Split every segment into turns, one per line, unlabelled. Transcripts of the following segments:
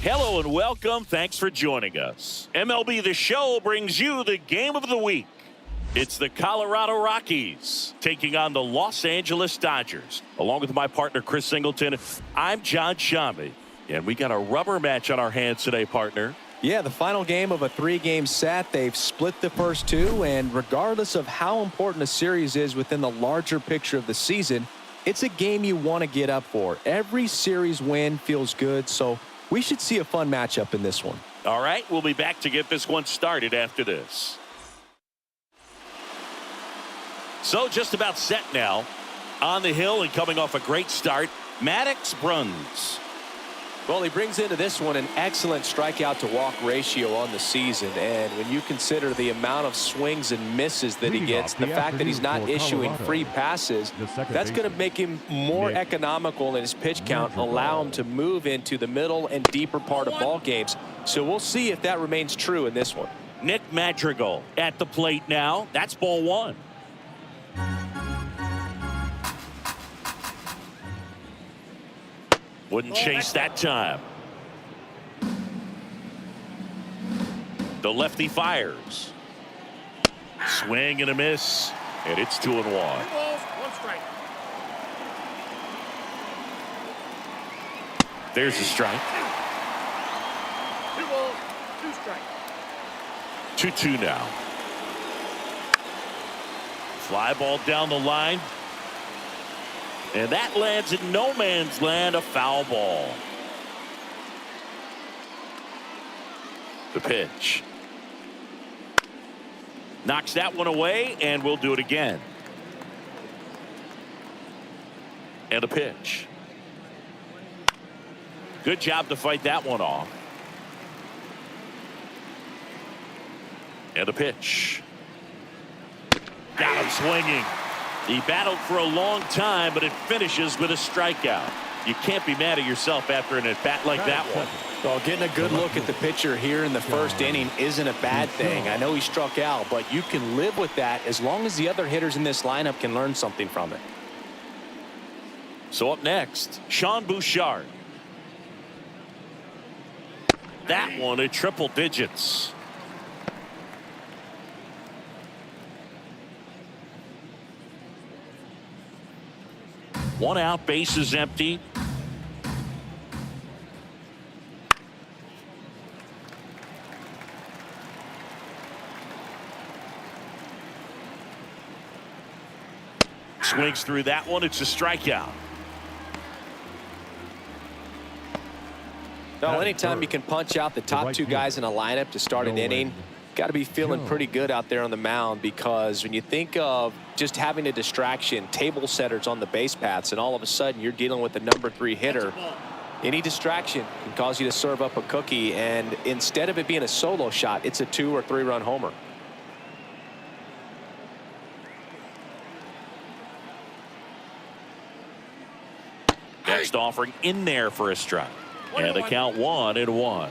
Hello and welcome. Thanks for joining us. MLB The Show brings you the game of the week. It's the Colorado Rockies taking on the Los Angeles Dodgers. Along with my partner, Chris Singleton, I'm John Shambi. And we got a rubber match on our hands today, partner.
Yeah, the final game of a 3-game set. They've split the first two, and regardless of how important a series is within the larger picture of the season, it's a game you want to get up for. Every series win feels good, so we should see a fun matchup in this one.
All right, we'll be back to get this one started after this. So just about set now. On the hill and coming off a great start, Maddox Bruns.
Well, he brings into this one an excellent strikeout to walk ratio on the season. And when you consider the amount of swings and misses that he gets, the fact that he's not issuing free passes, that's going to make him more economical in his pitch count, allow him to move into the middle and deeper part of ball games. So we'll see if that remains true in this one.
Nick Madrigal at the plate now. That's ball one. Wouldn't chase that time. The lefty fires. Swing and a miss. And it's 2-1.
2 balls, 1 strike.
There's a strike.
2 balls, 2 strikes.
2-2 now. Fly ball down the line. And that lands in no man's land, a foul ball. The pitch. Knocks that one away, and we'll do it again. And a pitch. Good job to fight that one off. And a pitch. Got him swinging. He battled for a long time, but it finishes with a strikeout. You can't be mad at yourself after an at-bat like that one.
Well, getting a good look at the pitcher here in the first inning isn't a bad thing. I know he struck out, but you can live with that as long as the other hitters in this lineup can learn something from it.
So up next, Sean Bouchard. That one at triple digits. One out, base is empty. Swings through that one. It's a strikeout.
Well, anytime you can punch out the top 2 guys in a lineup to start an inning, got to be feeling pretty good out there on the mound, because when you think of just having a distraction, table setters on the base paths, and all of a sudden you're dealing with the number 3 hitter, any distraction can cause you to serve up a cookie, and instead of it being a solo shot, it's a 2 or 3 run homer.
Next offering in there for a strike. And the count 1-1.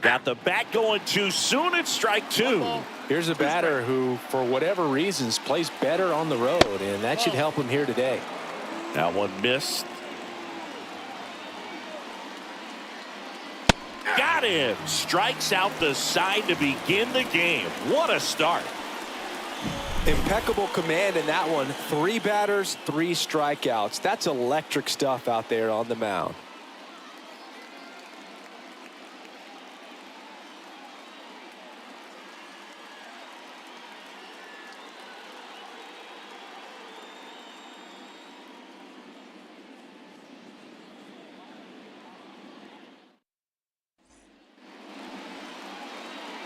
Got the bat going too soon. It's strike 2.
Here's a batter who, for whatever reasons, plays better on the road, and that should help him here today.
That one missed. Got him. Strikes out the side to begin the game. What a start.
Impeccable command in that one. 3 batters, 3 strikeouts. That's electric stuff out there on the mound.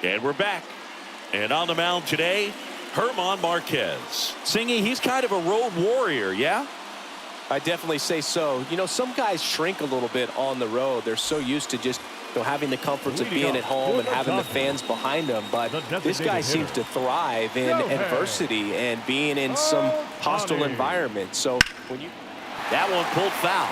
And we're back. And on the mound today, German Marquez. Singy, he's kind of a road warrior, yeah?
I definitely say so. You know, some guys shrink a little bit on the road. They're so used to just, you know, having the comforts of being at home and having the fans behind them. But this guy seems to thrive in adversity and being in some hostile environment. So when you...
That one pulled foul.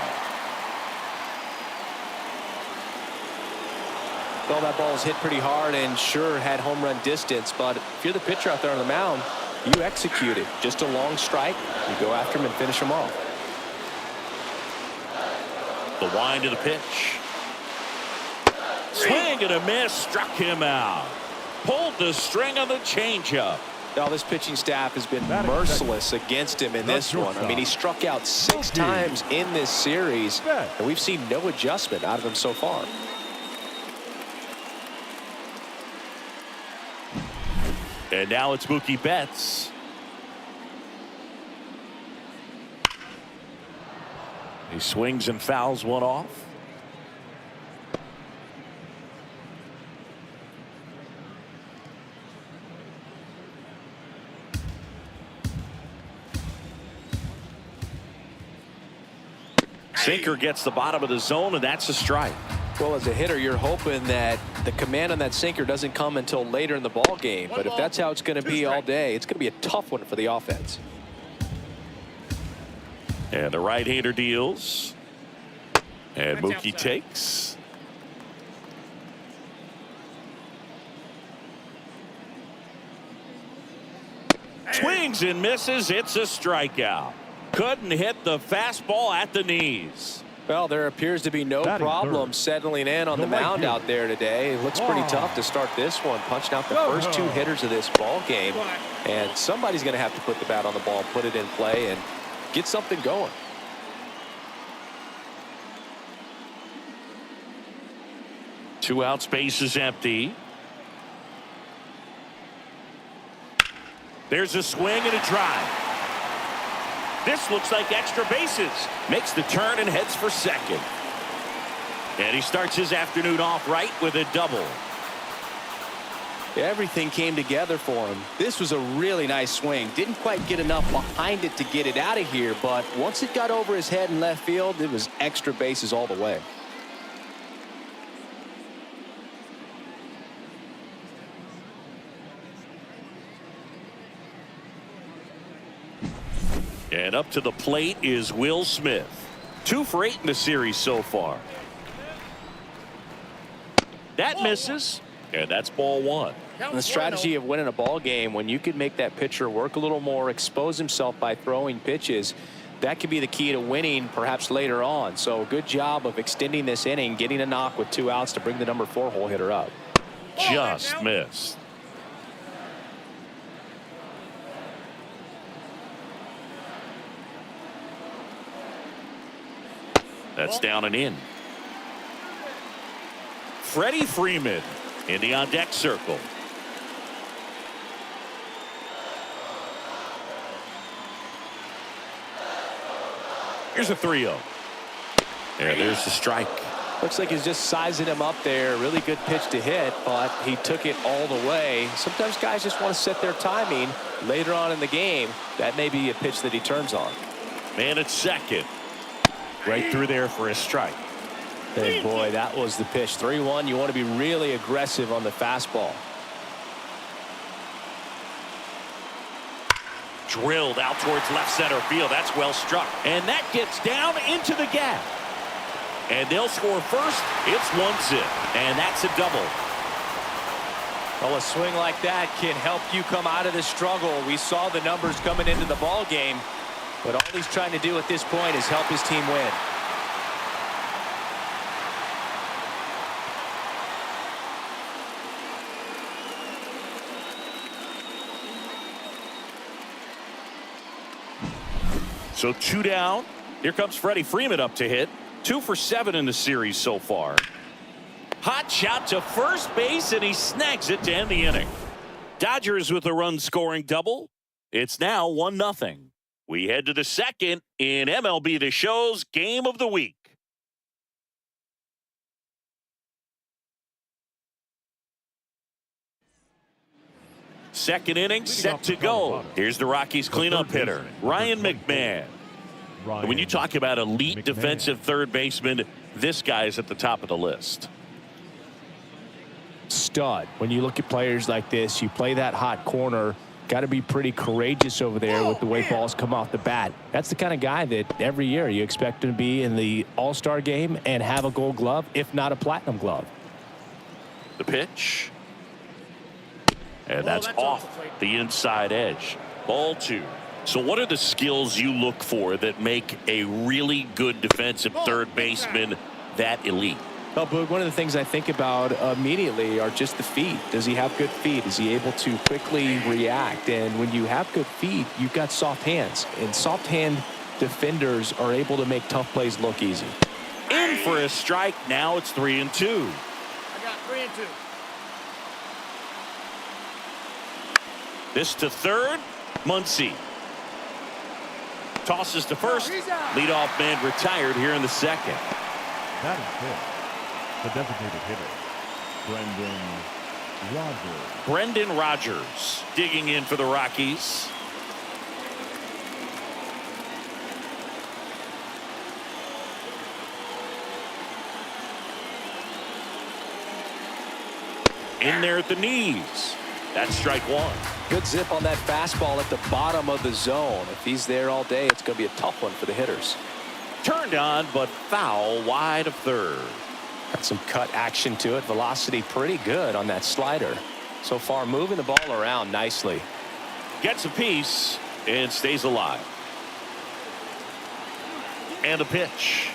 Well, that ball was hit pretty hard and sure had home run distance, but if you're the pitcher out there on the mound, you execute it. Just a long strike, you go after him and finish him off.
The wind of the pitch. Swing and a miss. Struck him out. Pulled the string on the changeup.
Now, this pitching staff has been merciless against him in this one. I mean, he struck out 6 times in this series, and we've seen no adjustment out of him so far.
And now it's Mookie Betts. He swings and fouls one off. Sinker gets the bottom of the zone, and that's a strike.
Well, as a hitter, you're hoping that the command on that sinker doesn't come until later in the ball game. But if that's how it's going to be all day, it's going to be a tough one for the offense.
And the right-hander deals. And Mookie takes. Swings and misses. It's a strikeout. Couldn't hit the fastball at the knees.
Well, there appears to be no problem settling in on the mound out there today. It looks pretty tough to start this one, punching out the first 2 hitters of this ball game. And somebody's going to have to put the bat on the ball, put it in play, and get something going.
Two out, space is empty. There's a swing and a drive. This looks like extra bases. Makes the turn and heads for second. And he starts his afternoon off right with a double.
Everything came together for him. This was a really nice swing. Didn't quite get enough behind it to get it out of here, but once it got over his head in left field, it was extra bases all the way.
And up to the plate is Will Smith. 2 for 8 in the series so far. That misses, and that's ball 1.
And the strategy of winning a ball game, when you can make that pitcher work a little more, expose himself by throwing pitches, that could be the key to winning perhaps later on. So good job of extending this inning, getting a knock with 2 outs to bring the number 4 hole hitter up.
Just missed. That's down and in. Freddie Freeman in the on-deck circle. Here's a 3-0. And there's the strike.
Looks like he's just sizing him up there. Really good pitch to hit, but he took it all the way. Sometimes guys just want to set their timing later on in the game. That may be a pitch that he turns on.
Man at second. Right through there for a strike.
Hey, boy, that was the pitch. 3-1. You want to be really aggressive on the fastball.
Drilled out towards left center field. That's well struck. And that gets down into the gap. And they'll score first. It's 1-0. And that's a double.
Well, a swing like that can help you come out of the struggle. We saw the numbers coming into the ball game. But all he's trying to do at this point is help his team win.
So 2 down. Here comes Freddie Freeman up to hit. 2 for 7 in the series so far. Hot shot to first base, and he snags it to end the inning. Dodgers with a run-scoring double. It's now 1-0. We head to the second in MLB The Show's Game of the Week. Second inning set to go. Here's the Rockies cleanup hitter, Ryan McMahon. And when you talk about elite defensive third baseman, this guy's at the top of the list.
Stud. When you look at players like this, you play that hot corner. Got to be pretty courageous over there with the way balls come off the bat. That's the kind of guy that every year you expect him to be in the All-Star game and have a Gold Glove, if not a Platinum Glove.
The pitch. And that's off the inside edge. Ball 2. So what are the skills you look for that make a really good defensive third baseman that elite?
Well, Boog, one of the things I think about immediately are just the feet. Does he have good feet? Is he able to quickly react? And when you have good feet, you've got soft hands. And soft hand defenders are able to make tough plays look easy.
In for a strike. Now it's 3-2.
I got 3-2.
This to third. Muncy tosses to first. Leadoff man retired here in the second.
That is it. The designated hitter,
Brendan Rodgers digging in for the Rockies. In there at the knees. That's strike one.
Good zip on that fastball at the bottom of the zone. If he's there all day, it's going to be a tough one for the hitters.
Turned on, but foul wide of third.
Got some cut action to it. Velocity pretty good on that slider. So far, moving the ball around nicely.
Gets a piece and stays alive. And a pitch.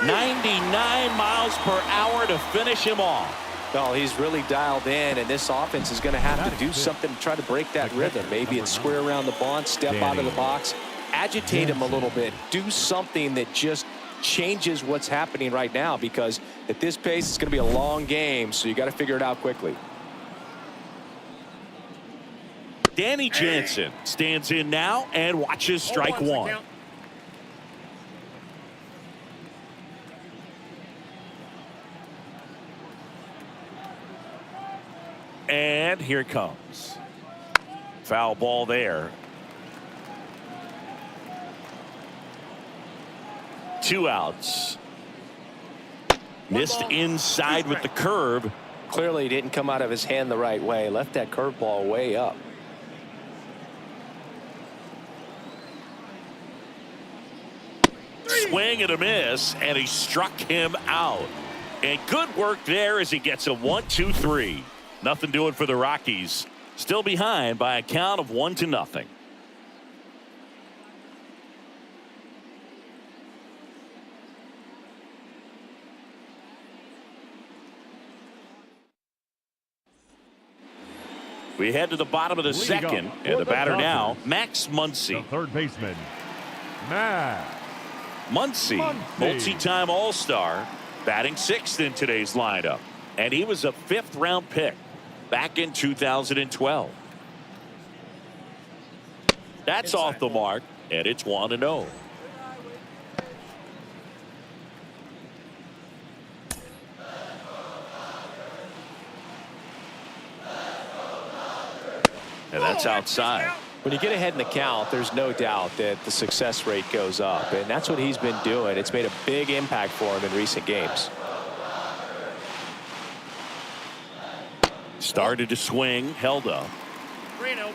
99 miles per hour to finish him off.
Well, he's really dialed in, and this offense is going to have to do something to try to break that rhythm. Maybe it's square around the bunt, step out of the box, agitate him a little bit, do something that just changes what's happening right now, because at this pace, it's going to be a long game, so you got to figure it out quickly.
Danny Jansen stands in now and watches strike one. And here it comes. Foul ball there. 2 outs. Missed inside with the curve.
Clearly didn't come out of his hand the right way. Left that curveball way up.
Swing and a miss, and he struck him out. And good work there as he gets a 1-2-3. Nothing doing for the Rockies. Still behind by a count of 1-0. We head to the bottom of the second, and the batter now, Max Muncy.
the third baseman, Max
Muncy, multi-time All-Star, batting 6th in today's lineup. And he was a 5th-round pick back in 2012. That's off the mark, and it's 1-0. And that's outside.
When you get ahead in the count, there's no doubt that the success rate goes up, and that's what he's been doing. It's made a big impact for him in recent games.
Started to swing, held up.
3-0.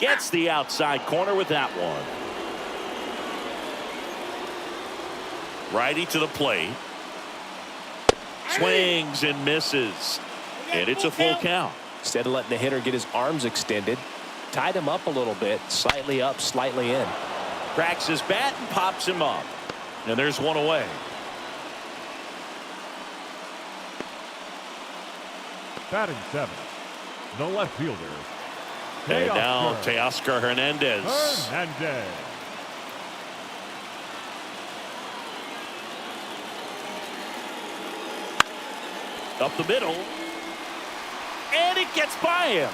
Gets the outside corner with that one. Righty to the plate. Swings and misses. And it's a full count.
Instead of letting the hitter get his arms extended, tied him up a little bit, slightly up, slightly in.
Cracks his bat and pops him up. And there's one away.
batting 7th, the left fielder,
And now Teoscar Hernandez. Up the middle. And it gets by him.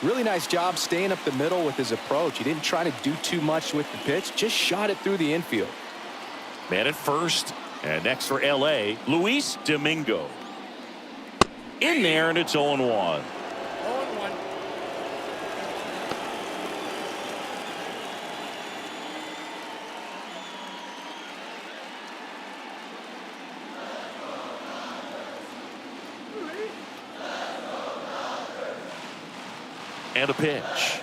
Really nice job staying up the middle with his approach. He didn't try to do too much with the pitch, just shot it through the infield.
Man at first. And next for LA, Luis Domingo. In there, and it's 0-1.
0-1.
And a pitch.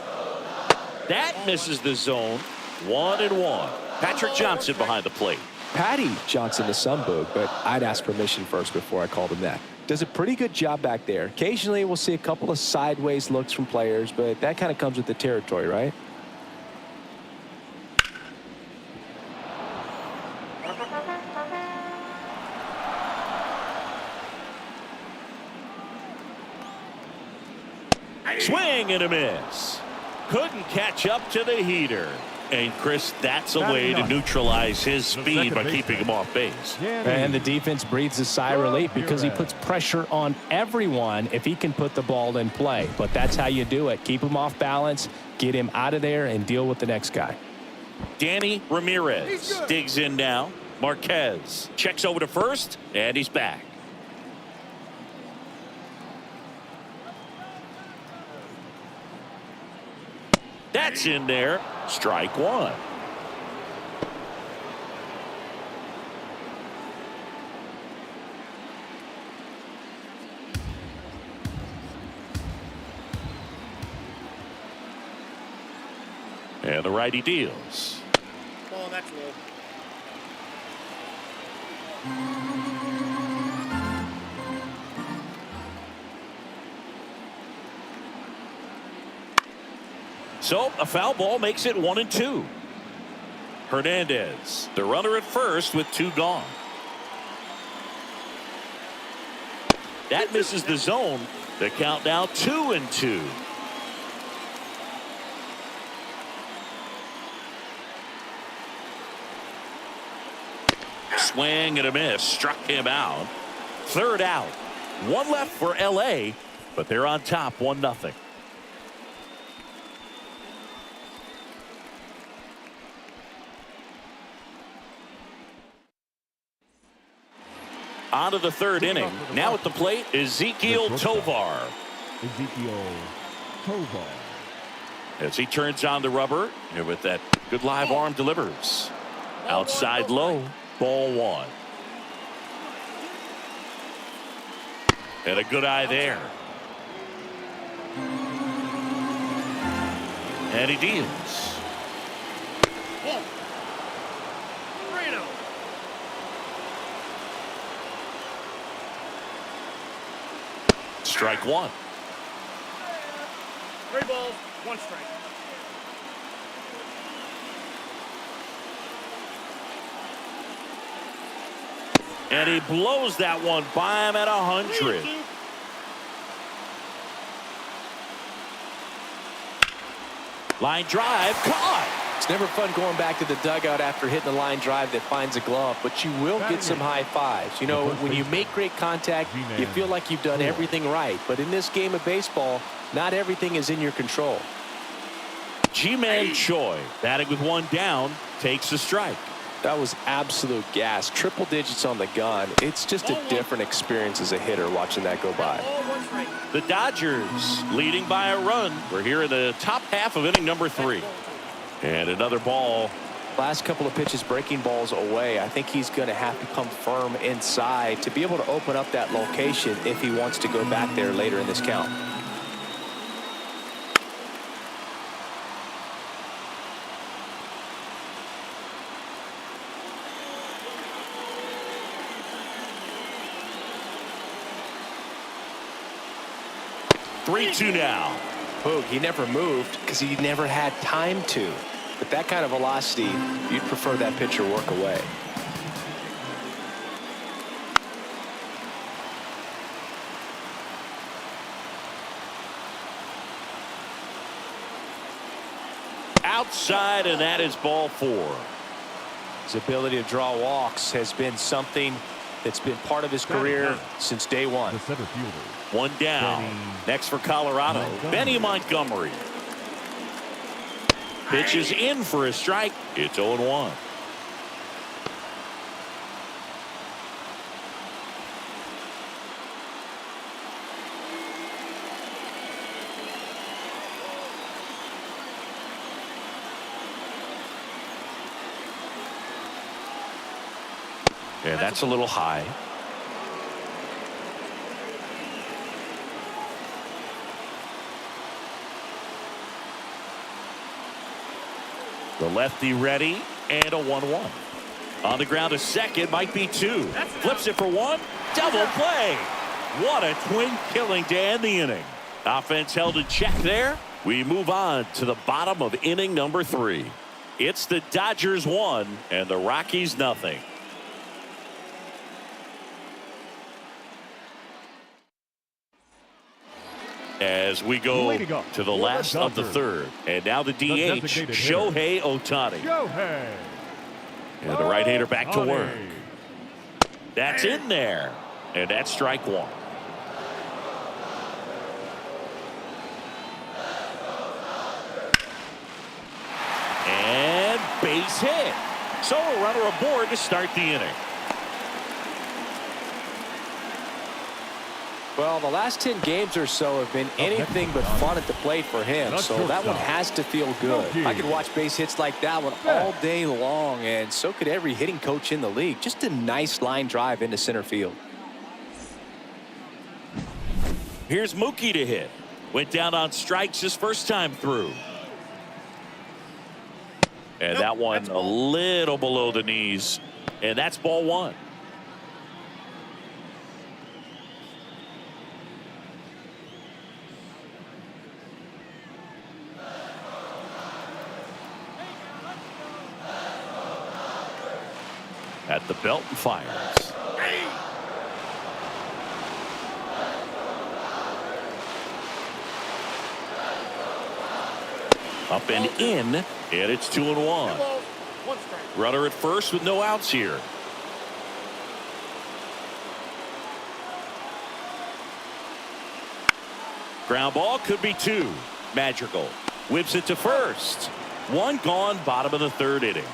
That misses the zone. 1-1. Patrick Johnson behind the plate.
Patty Johnson to some boog, but I'd ask permission first before I called him that. Does a pretty good job back there. Occasionally we'll see a couple of sideways looks from players, but that kind of comes with the territory, right?
Swing and a miss. Couldn't catch up to the heater. And Chris, that's a way to neutralize his speed by keeping him off base.
And the defense breathes a sigh of relief because he puts pressure on everyone if he can put the ball in play. But that's how you do it. Keep him off balance, get him out of there, and deal with the next guy.
Danny Ramirez digs in now. Marquez checks over to first, and he's back. That's in there. Strike one. And the righty deals.
Oh, that's low.
So a foul ball makes it 1-2. Hernandez, the runner at first with two gone. That misses the zone. The count now 2-2. Swing and a miss, struck him out. Third out. One left for LA, but they're on top 1-0. On to the third inning. Now at the plate, Ezequiel Tovar. As he turns on the rubber, and with that good live arm delivers. Outside low, ball one. And a good eye there. And he deals. Strike one.
3 balls, 1 strike.
And he blows that one by him at 100. Line drive caught.
It's never fun going back to the dugout after hitting a line drive that finds a glove, but you will get some high fives. You know, when you make great contact, you feel like you've done everything right. But in this game of baseball, not everything is in your control.
G-Man Choi, batting with one down, takes the strike.
That was absolute gas. Triple digits on the gun. It's just a different experience as a hitter watching that go by.
The Dodgers leading by a run. We're here in the top half of inning number 3. And another ball.
Last couple of pitches breaking balls away. I think he's going to have to come firm inside to be able to open up that location if he wants to go back there later in this count.
Three-two now.
Boog, he never moved because he never had time to. But that kind of velocity, you'd prefer that pitcher work away.
Outside, and that is ball 4.
His ability to draw walks has been something that's been part of his career since day one.
The center fielder.
One down. Next for Colorado, Benny Montgomery. Pitch is in for a strike. It's 0-1. And that's a little high. The lefty ready, and a 1-1. On the ground to second, might be 2. Flips it for 1. Double play. What a twin killing to end the inning. Offense held in check there. We move on to the bottom of inning number 3. It's the Dodgers 1 and the Rockies nothing. As we go to the last of the third. And now the DH, Shohei Ohtani. And the right-hander back to work. That's in there. And that's strike 1. And base hit. So a runner aboard to start the inning.
Well, the last 10 games or so have been anything but fun at the plate for him, so that one has to feel good. I could watch base hits like that one all day long, and so could every hitting coach in the league. Just a nice line drive into center field.
Here's Mookie to hit. Went down on strikes his first time through. And that one a little below the knees, and that's ball 1. At the belt and fires. Up and in, and it's 2-1. Runner at first with no outs here. Ground ball could be 2. Magical whips it to first. 1 gone, bottom of the 3rd inning.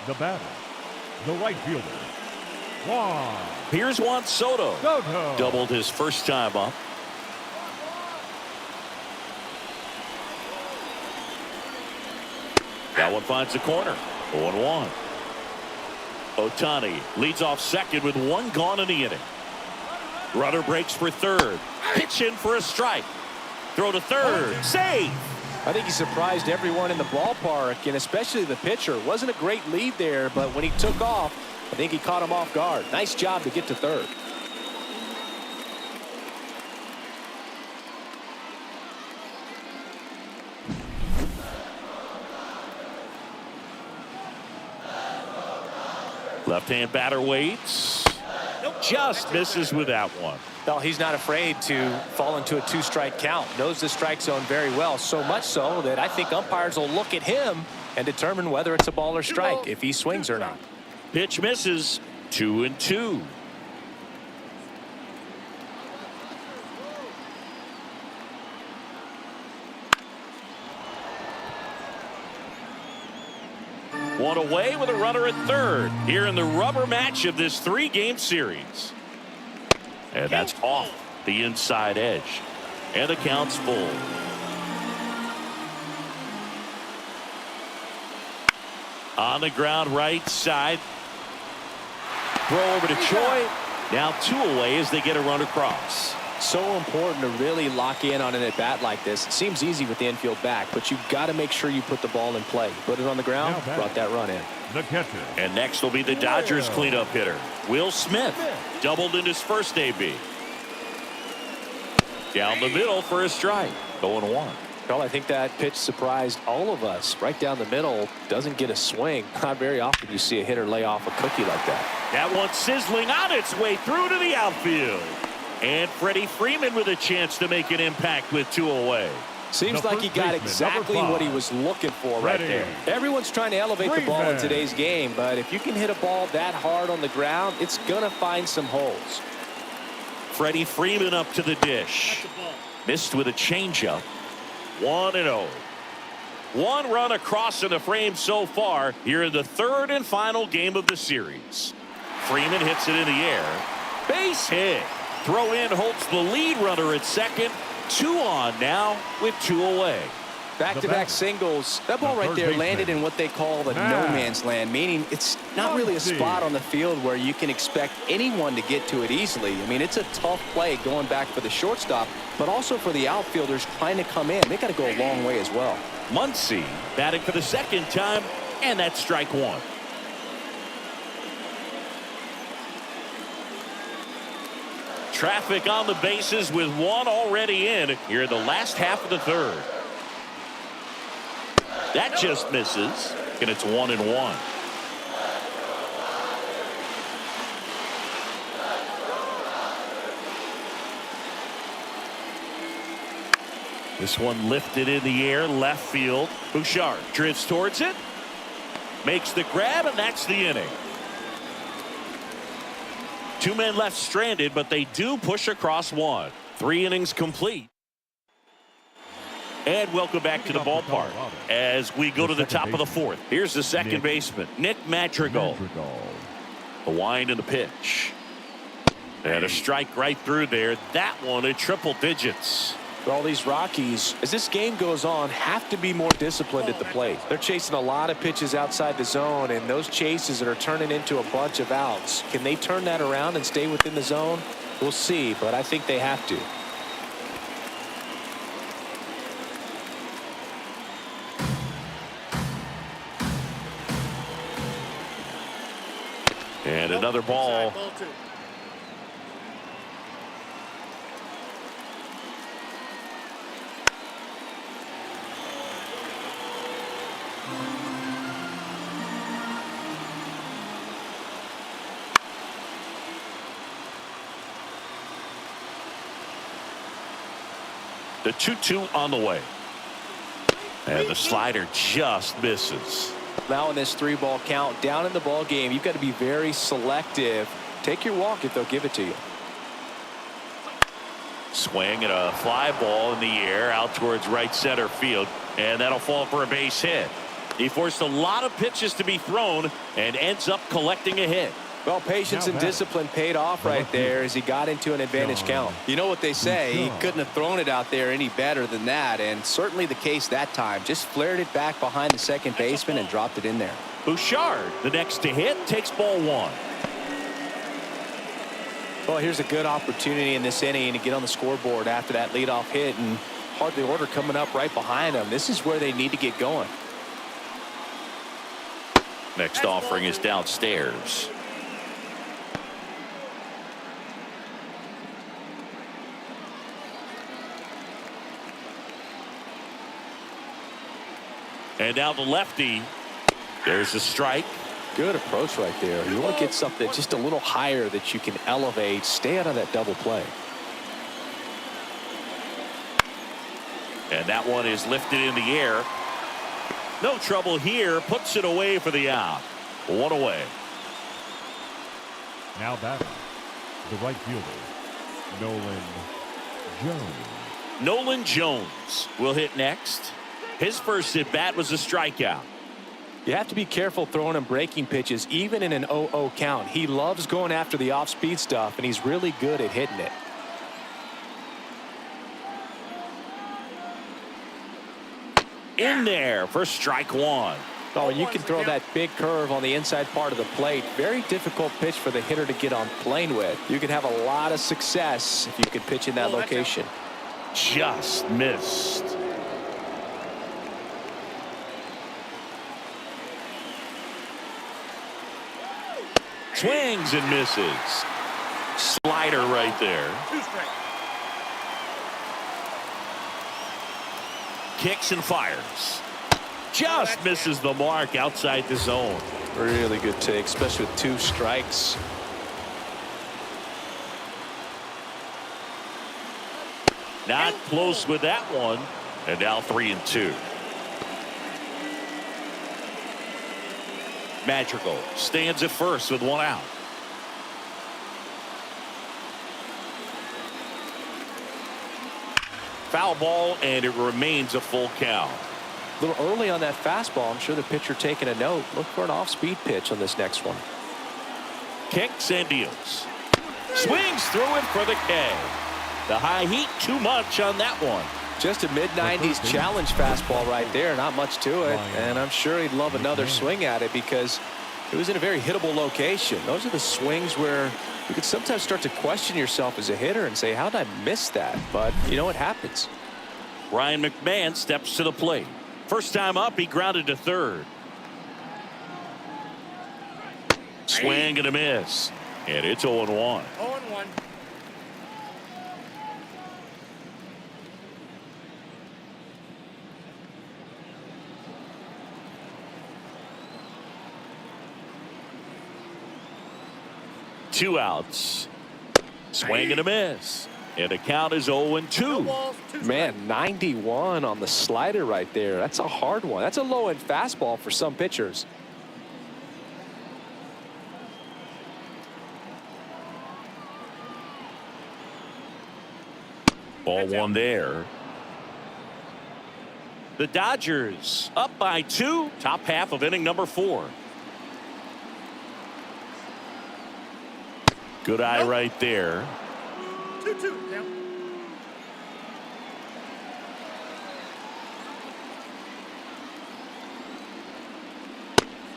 The batter, the right fielder, Juan.
Here's Juan Soto. Doubled his first time up. That one finds the corner. 0-1. Ohtani leads off second with 1 gone in the inning. Runner breaks for 3rd. Pitch in for a strike. Throw to 3rd. Save.
I think he surprised everyone in the ballpark, and especially the pitcher. Wasn't a great lead there, but when he took off, I think he caught him off guard. Nice job to get to 3rd.
Left-hand batter waits. Just misses with that one.
Well, he's not afraid to fall into a 2-strike count. Knows the strike zone very well, so much so that I think umpires will look at him and determine whether it's a ball or strike, if he swings or not.
Pitch misses. 2-2. One away with a runner at 3rd here in the rubber match of this 3-game series. And that's off the inside edge. And the count's full. On the ground right side. Throw over to Choi. Now 2 away as they get a run across.
So important to really lock in on an at-bat like this. It seems easy with the infield back, but you've got to make sure you put the ball in play. Put it on the ground, brought that run in.
The catcher.
And next will be the Dodgers cleanup hitter, Will Smith. Doubled in his first AB. Down the middle for a strike. 0-1.
Well, I think that pitch surprised all of us. Right down the middle, doesn't get a swing. Not very often you see a hitter lay off a cookie like that.
That one sizzling on its way through to the outfield. And Freddie Freeman with a chance to make an impact with 2 away.
Seems like he got exactly what he was looking for right there. Everyone's trying to elevate the ball in today's game, but if you can hit a ball that hard on the ground, it's going to find some holes.
Freddie Freeman up to the dish. Missed with a changeup. 1-0. 1 run across in the frame so far here in the 3rd and final game of the series. Freeman hits it in the air. Base hit. Throw in holds the lead runner at 2nd. 2 on now with 2 away.
Back-to-back singles. That ball right there landed in what they call the no man's land, meaning it's not really a spot on the field where you can expect anyone to get to it easily. I mean, it's a tough play going back for the shortstop, but also for the outfielders trying to come in. They got to go a long way as well.
Muncy batting for the second time, and that's strike one. Traffic on the bases with one already in here in the last half of the third. That just misses, and it's 1-1. This one lifted in the air, left field. Bouchard drifts towards it, makes the grab, and that's the inning. Two men left stranded, but they do push across one. 3 innings complete. And welcome back to the ballpark as we go to the top of the fourth. Here's the second baseman, Nick Madrigal. The wind and the pitch. And a strike right through there. That one at triple digits.
All these Rockies, as this game goes on, have to be more disciplined at the plate. They're chasing a lot of pitches outside the zone, and those chases that are turning into a bunch of outs. Can they turn that around and stay within the zone? We'll see, but I think they have to.
And another ball. The 2-2 on the way. And the slider just misses.
Now in this 3-ball count, down in the ball game, you've got to be very selective. Take your walk if they'll give it to you.
Swing and a fly ball in the air out towards right center field, and that'll fall for a base hit. He forced a lot of pitches to be thrown and ends up collecting a hit.
Well, patience and discipline paid off right there as he got into an advantage count. You know what they say, he couldn't have thrown it out there any better than that, and certainly the case that time. Just flared it back behind the second baseman and dropped it in there.
Bouchard, the next to hit, takes ball one.
Well, here's a good opportunity in this inning to get on the scoreboard after that leadoff hit, and hardly order coming up right behind them. This is where they need to get going.
Next offering is downstairs. And now the lefty. There's a strike.
Good approach right there. You want to get something just a little higher that you can elevate. Stay out of that double play.
And that one is lifted in the air. No trouble here. Puts it away for the out. One away.
Now batting, the right fielder, Nolan Jones.
Nolan Jones will hit next. His first at bat was a strikeout.
You have to be careful throwing him breaking pitches, even in an 0-0 count. He loves going after the off-speed stuff, and he's really good at hitting it.
In there for strike one.
Oh, and you can throw that big curve on the inside part of the plate. Very difficult pitch for the hitter to get on plane with. You can have a lot of success if you can pitch in that location.
Just missed. Swings and misses. Slider right there.
2 strikes.
Kicks and fires. Just misses the mark outside the zone.
Really good take, especially with 2 strikes.
Not close with that one. And now 3-2. Madrigal stands at first with 1 out. Foul ball, and it remains a full count.
A little early on that fastball. I'm sure the pitcher taking a note. Look for an off-speed pitch on this next one.
Kicks and deals. Swings through it for the K. The high heat, too much on that one.
Just a mid-90s challenge fastball right there. Not much to it. And I'm sure he'd love another swing at it because it was in a very hittable location. Those are the swings where you could sometimes start to question yourself as a hitter and say, how did I miss that? But, you know, it happens.
Ryan McMahon steps to the plate. First time up, he grounded to third. Swing and a miss. And it's 0-1.
0-1.
Two outs. Swing and a miss. And the count is 0-2.
Man, 91 on the slider right there. That's a hard one. That's a low-end fastball for some pitchers.
Ball one there. The Dodgers up by 2. Top half of inning number 4. Good eye right there.
2-2 now.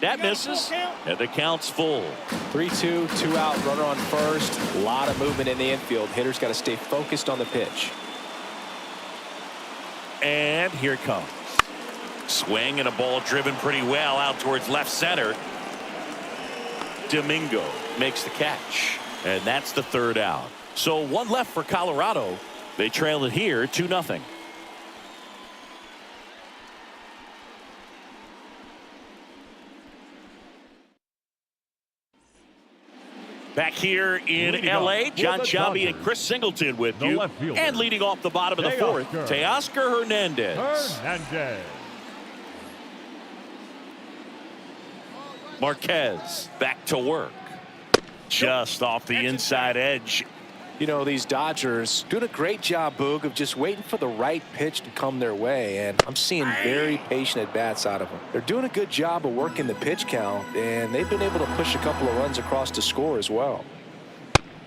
That misses. And the count's full.
3-2, 2 out, runner on first. A lot of movement in the infield. Hitter's got to stay focused on the pitch.
And here it comes. Swing and a ball driven pretty well out towards left center. Domingo makes the catch. And that's the third out. So one left for Colorado. They trail it here 2-0. Back here in L.A., John Shelby and Chris Singleton with you. And leading off the bottom of the fourth, Teoscar Hernandez. Marquez back to work. Just off the inside edge.
You know, these Dodgers doing a great job, Boog, of just waiting for the right pitch to come their way, and I'm seeing very patient at-bats out of them. They're doing a good job of working the pitch count, and they've been able to push a couple of runs across to score as well.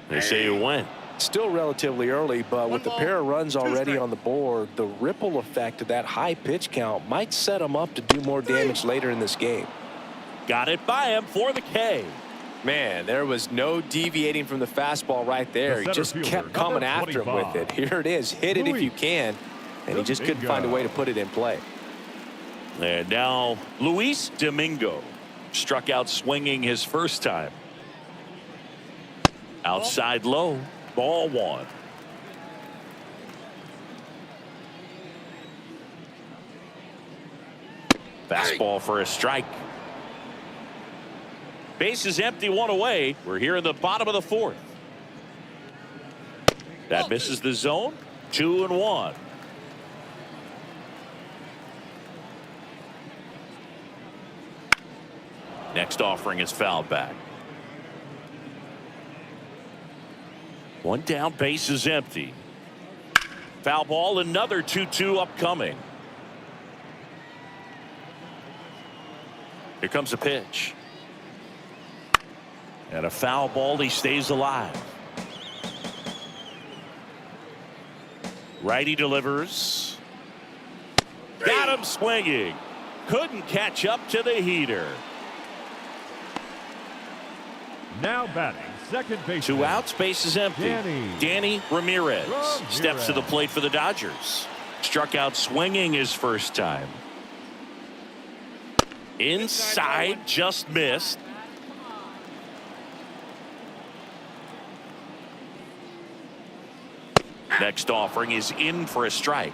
They say you win.
Still relatively early, but with the pair of runs already on the board, the ripple effect of that high pitch count might set them up to do more damage later in this game.
Got it by him for the K.
Man, there was no deviating from the fastball right there. He just kept coming after him with it. Here it is. Hit it if you can. And he just couldn't find a way to put it in play.
And now Luis Domingo struck out swinging his first time. Outside low. Ball one. Fastball for a strike. Base is empty, one away. We're here in the bottom of the fourth. That misses the zone. 2-1. Next offering is fouled back. One down, base is empty. Foul ball, another 2-2 upcoming. Here comes a pitch. And a foul ball, he stays alive. Righty delivers. Got him swinging. Couldn't catch up to the heater.
Now batting, second base.
2 outs, base is empty. Danny Ramirez steps to the plate for the Dodgers. Struck out swinging his first time. Inside, just missed. Next offering is in for a strike.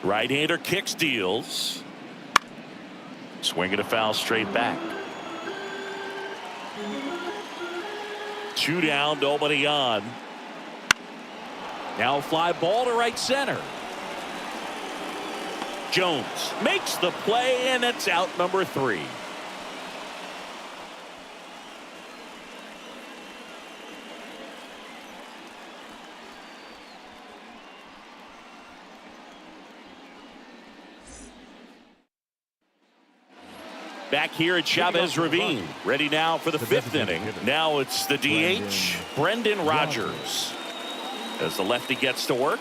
Right-hander kicks, deals. Swinging a foul straight back. 2 down, nobody on. Now a fly ball to right center. Jones makes the play, and it's out number 3. Back here at Chavez Ravine, ready now for the 5th inning. Now it's the DH, Brendan Rodgers. As the lefty gets to work,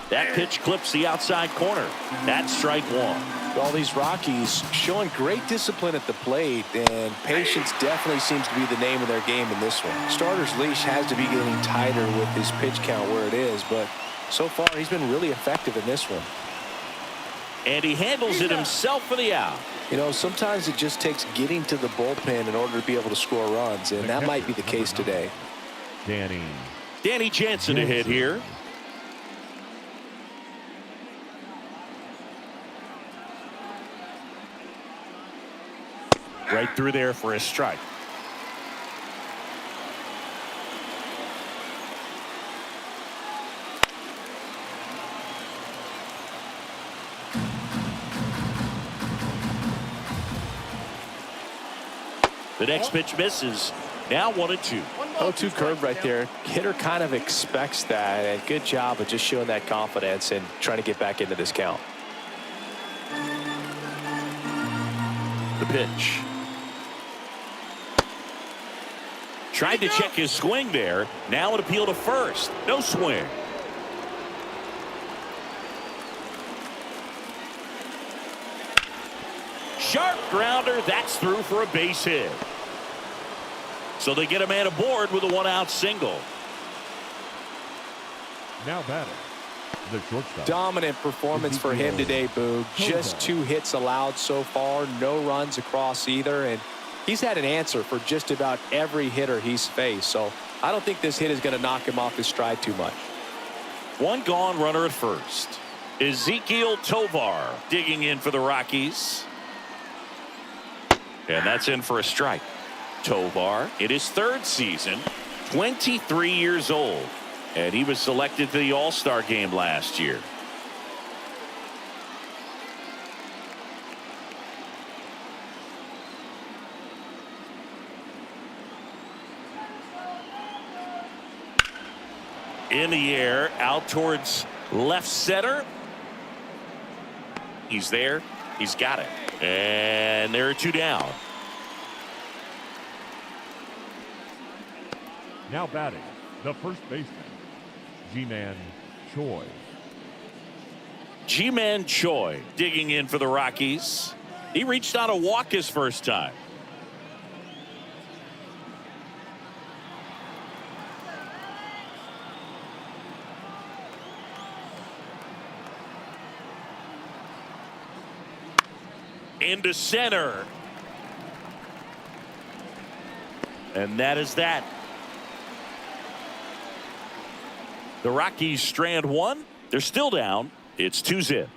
that pitch clips the outside corner. That's strike 1.
All these Rockies showing great discipline at the plate, and patience definitely seems to be the name of their game in this one. Starter's leash has to be getting tighter with his pitch count where it is, but So far, he's been really effective in this one.
And he handles it himself for the out.
You know, sometimes it just takes getting to the bullpen in order to be able to score runs, and that might be the case today.
Danny Jansen to hit here. Right through there for a strike. The next pitch misses. Now 1-2.
0-2 curve right there. Hitter kind of expects that, and good job of just showing that confidence and trying to get back into this count.
The pitch. Tried to check his swing there. Now an appeal to first. No swing. Sharp grounder. That's through for a base hit. So they get a man aboard with a one-out single.
Now batting, the shortstop.
Dominant performance for him today, Boog. Just 2 hits allowed so far. No runs across either. And he's had an answer for just about every hitter he's faced. So I don't think this hit is going to knock him off his stride too much.
One gone, runner at first. Ezekiel Tovar digging in for the Rockies. And that's in for a strike. Tovar in his 3rd season, 23 years old, and he was selected to the All-Star game last year. In the air, out towards left center. He's there. He's got it. And there are 2 down.
Now batting, the first baseman, Ji-Man Choi.
Ji-Man Choi digging in for the Rockies. He reached on a walk his first time. Into center. And that is that. The Rockies strand 1. They're still down. It's 2-0.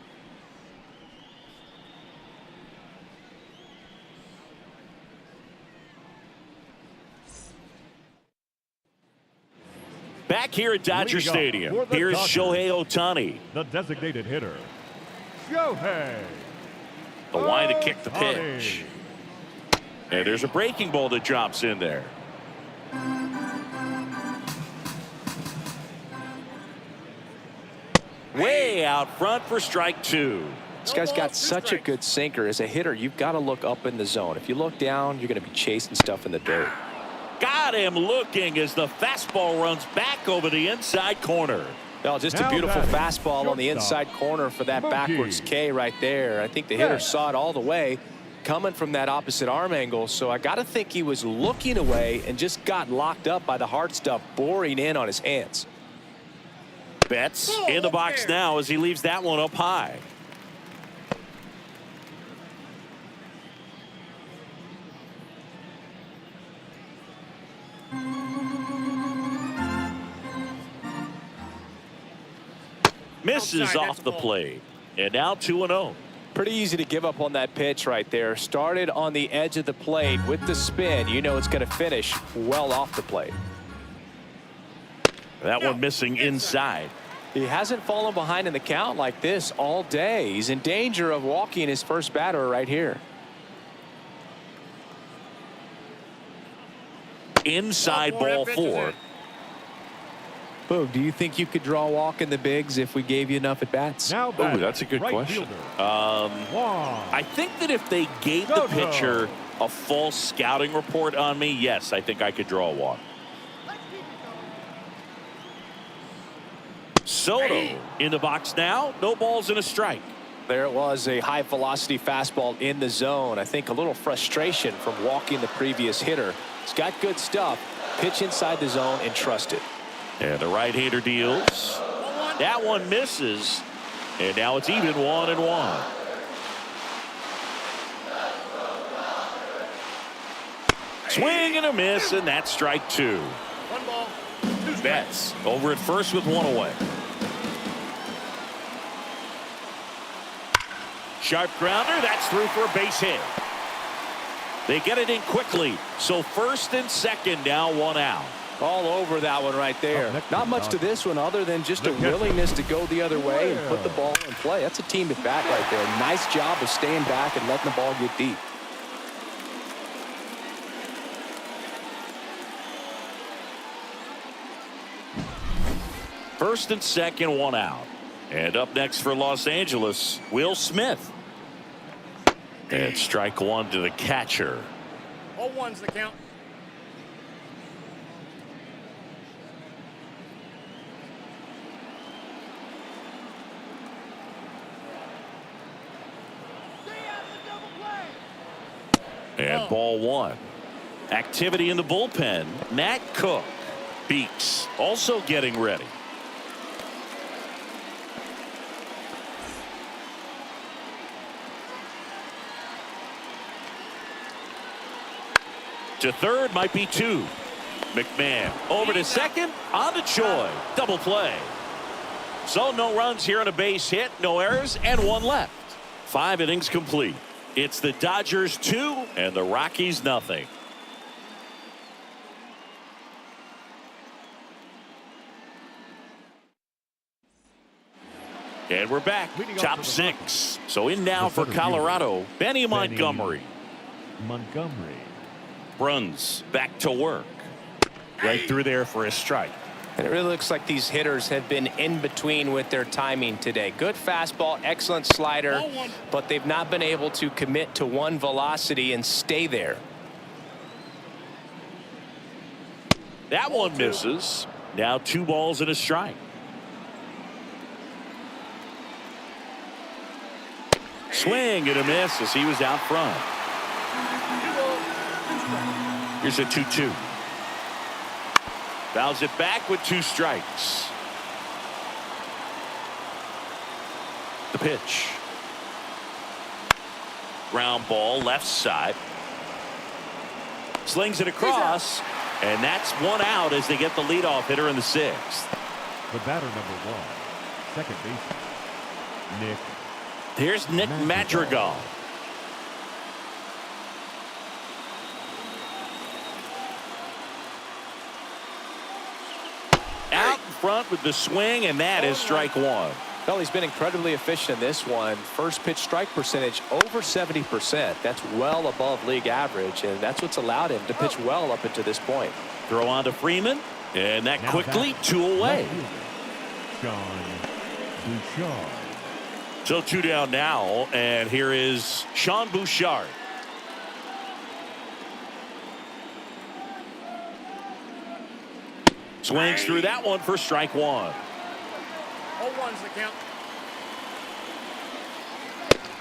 Back here at Dodger Stadium, here's Shohei Ohtani.
The designated hitter, Shohei.
The line to kick the pitch. And there's a breaking ball that drops in there. Way out front for strike 2.
This guy's got such a good sinker. As a hitter, you've got to look up in the zone. If you look down, you're going to be chasing stuff in the dirt.
Got him looking as the fastball runs back over the inside corner.
Well, just a beautiful fastball on the inside corner for that backwards K right there. I think the hitter saw it all the way coming from that opposite arm angle. So I got to think he was looking away and just got locked up by the hard stuff boring in on his hands.
Betts in the box now as he leaves that one up high. Misses off the plate. And now 2-0.
Pretty easy to give up on that pitch right there. Started on the edge of the plate with the spin. You know it's going to finish well off the plate.
That one missing inside.
He hasn't fallen behind in the count like this all day. He's in danger of walking his first batter right here.
Inside ball 4.
Boog, do you think you could draw a walk in the bigs if we gave you enough at bats?
Oh, that's a good question. I think that if they gave the pitcher a false scouting report on me, yes, I think I could draw a walk. Soto in the box now. No balls and a strike.
There it was, a high velocity fastball in the zone. I think a little frustration from walking the previous hitter. He's got good stuff. Pitch inside the zone and trust it.
And the right-hander deals. That one misses. And now it's even 1-1. Swing and a miss, and that's strike 2.
1 ball, 2 strikes.
Betts over at first with 1 away. Sharp grounder, that's through for a base hit. They get it in quickly, so first and second now 1 out.
All over that one right there. Not much to this one other than just a willingness to go the other way and put the ball in play. That's a team at bat right there. Nice job of staying back and letting the ball get deep.
First and second, 1 out. And up next for Los Angeles, Will Smith. And strike 1 to the catcher.
0-1's the count.
And ball 1. Activity in the bullpen. Nat Cook. Beeks also getting ready. To third might be 2. McMahon over to second on the Choi. Double play. So no runs here on a base hit, no errors, and 1 left. 5 innings complete. It's the Dodgers 2 and the Rockies nothing. And we're back. Top 6. So in now for Colorado, Benny Montgomery. Bruns back to work. Right through there for a strike.
And it really looks like these hitters have been in between with their timing today. Good fastball, excellent slider, but they've not been able to commit to one velocity and stay there.
That one misses. Now 2 balls and a strike. Swing and a miss as he was out front. Here's a 2-2. Fouls it back with 2 strikes. The pitch. Ground ball left side. Slings it across, and that's 1 out as they get the leadoff hitter in the 6th.
The batter number 1, second baseman, Nick.
Here's Nick Madrigal. Out in front with the swing, and that is strike 1.
Well, he's been incredibly efficient in this one. First pitch strike percentage over 70%. That's well above league average, and that's what's allowed him to pitch well up until this point.
Throw on to Freeman, and that quickly 2 away.
Sean Bouchard.
So 2 down now, and here is Sean Bouchard. Swings through that one for strike 1.
0-1's the count.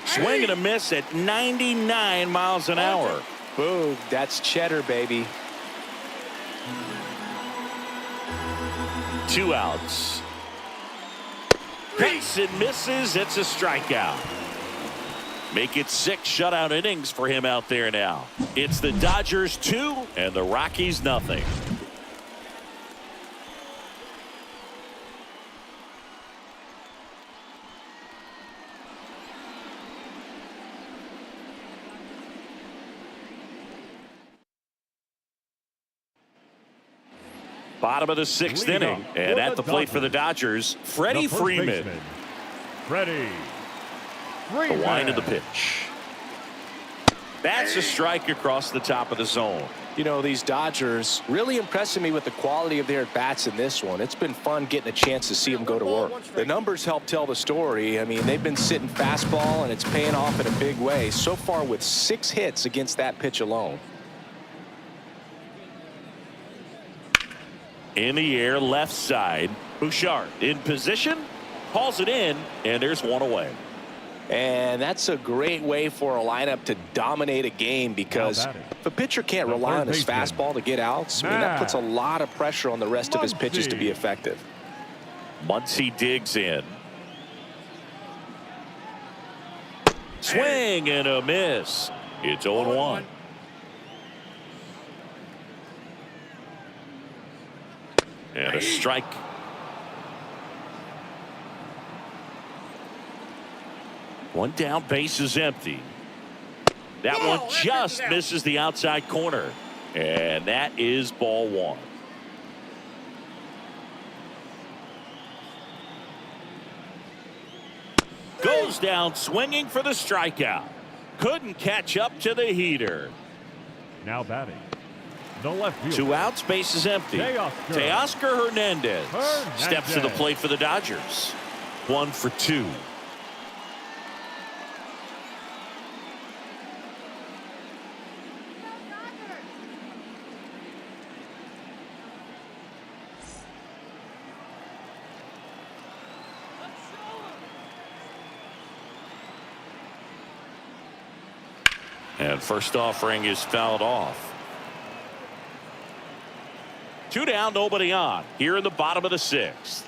Swing and a miss at 99 miles an hour.
Boom, that's cheddar, baby.
2 outs. Pace and misses. It's a strikeout. Make it 6 shutout innings for him out there now. It's the Dodgers 2 and the Rockies nothing. Bottom of the 6th inning, and at the plate for the Dodgers, Freddie Freeman.
Freddie
The wind of the pitch. That's a strike across the top of the zone.
You know, these Dodgers really impressing me with the quality of their at-bats in this one. It's been fun getting a chance to see them go to work. The numbers help tell the story. I mean, they've been sitting fastball, and it's paying off in a big way. So far with 6 hits against that pitch alone.
In the air, left side. Bouchard in position, hauls it in, and there's 1 away.
And that's a great way for a lineup to dominate a game, because if a pitcher can't rely on his fastball to get outs, I mean, that puts a lot of pressure on the rest of his pitches to be effective.
Muncy digs in. Swing and a miss. It's 0-1. And a strike. One down, base is empty. That one just misses the outside corner. And that is ball one. Goes down swinging for the strikeout. Couldn't catch up to the heater.
Now batting. The left field.
2 outs, base is empty. Teoscar Hernandez steps to the plate for the Dodgers. 1 for 2. And first offering is fouled off. 2 down, nobody on. Here in the bottom of the 6th.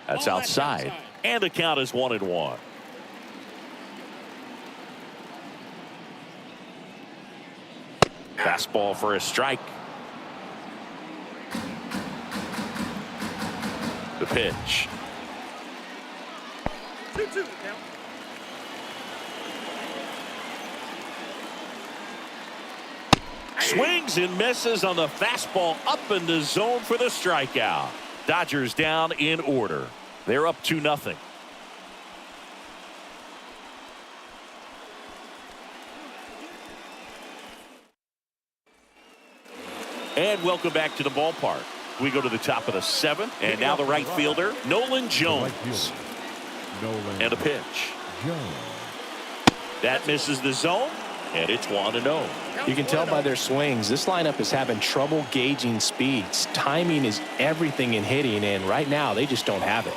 That's outside. And the count is 1-1. Fastball for a strike. The pitch.
2-2 count.
Swings and misses on the fastball up in the zone for the strikeout. Dodgers down in order. They're up 2-0. And welcome back to the ballpark. We go to the top of the 7th, and now the right fielder, Nolan Jones. And a pitch. That misses the zone, and it's 1-0.
You can tell by their swings, this lineup is having trouble gauging speeds. Timing is everything in hitting, and right now they just don't have it.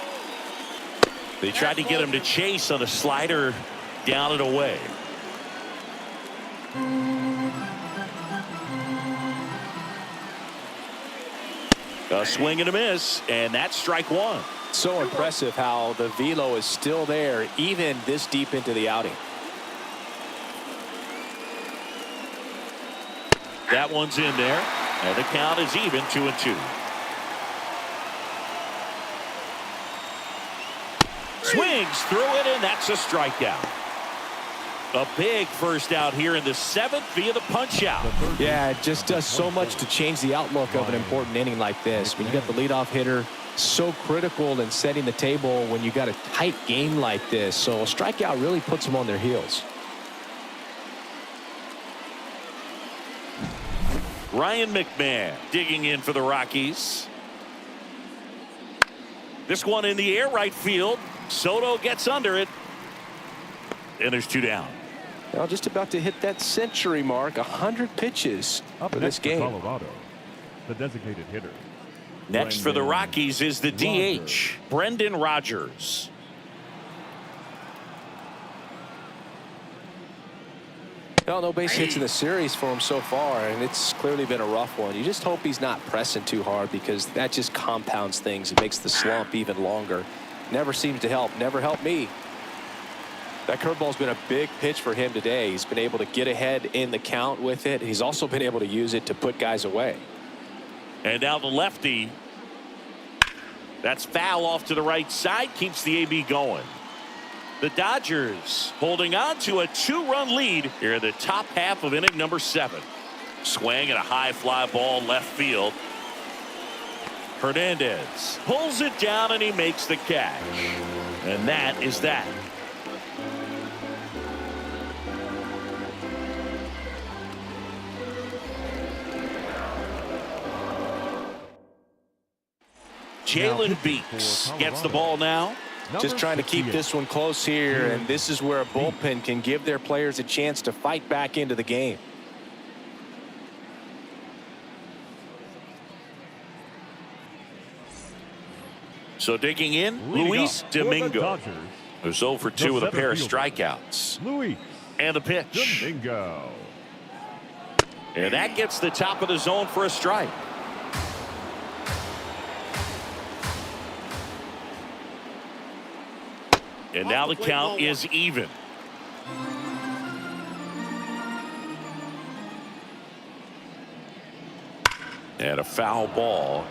They tried to get him to chase on a slider down and away. A swing and a miss, and that's strike 1.
So impressive how the velo is still there even this deep into the outing.
That one's in there, and the count is even 2-2. Swings through it, and that's a strikeout. A big first out here in the 7th via the punch out.
Yeah, it just does so much to change the outlook of an important inning like this. When you got the leadoff hitter, so critical in setting the table when you got a tight game like this. So a strikeout really puts them on their heels.
Ryan McMahon digging in for the Rockies. This one in the air, right field. Soto gets under it. And there's 2 down.
Well, just about to hit that century mark. 100 pitches
Up
for this game.
Colorado, the designated hitter.
Next for the Rockies is the DH, Brendan Rodgers.
Well, no base hits in the series for him so far, and it's clearly been a rough one. You just hope he's not pressing too hard because that just compounds things. It makes the slump even longer. Never seems to help. Never helped me. That curveball's been a big pitch for him today. He's been able to get ahead in the count with it. He's also been able to use it to put guys away.
And now the lefty. That's foul off to the right side. Keeps the AB going. The Dodgers holding on to a 2-run lead here in the top half of inning number 7. Swing and a high fly ball left field. Hernandez pulls it down and he makes the catch. And that is that. Jalen Beeks gets the ball now.
Just trying to keep this one close here, and this is where a bullpen can give their players a chance to fight back into the game.
So digging in, Luis Domingo, who's 0 for 2 with a pair of strikeouts. And the pitch.
Domingo.
And that gets the top of the zone for a strike. And now the count is even. And a foul ball.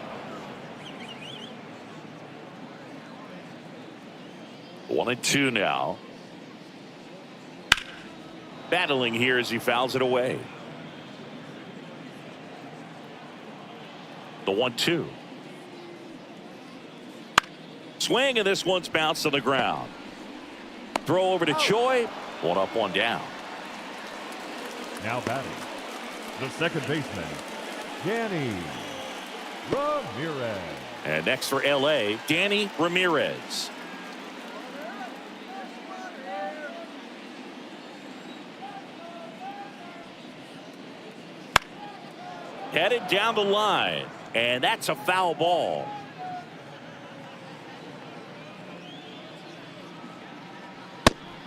1-2 now. Battling here as he fouls it away. The 1-2. Swing, and this one's bounced on the ground. Throw over to Choi. One up, one down.
Now batting, the second baseman, Danny Ramirez.
And next for LA, Danny Ramirez. Headed down the line, and that's a foul ball.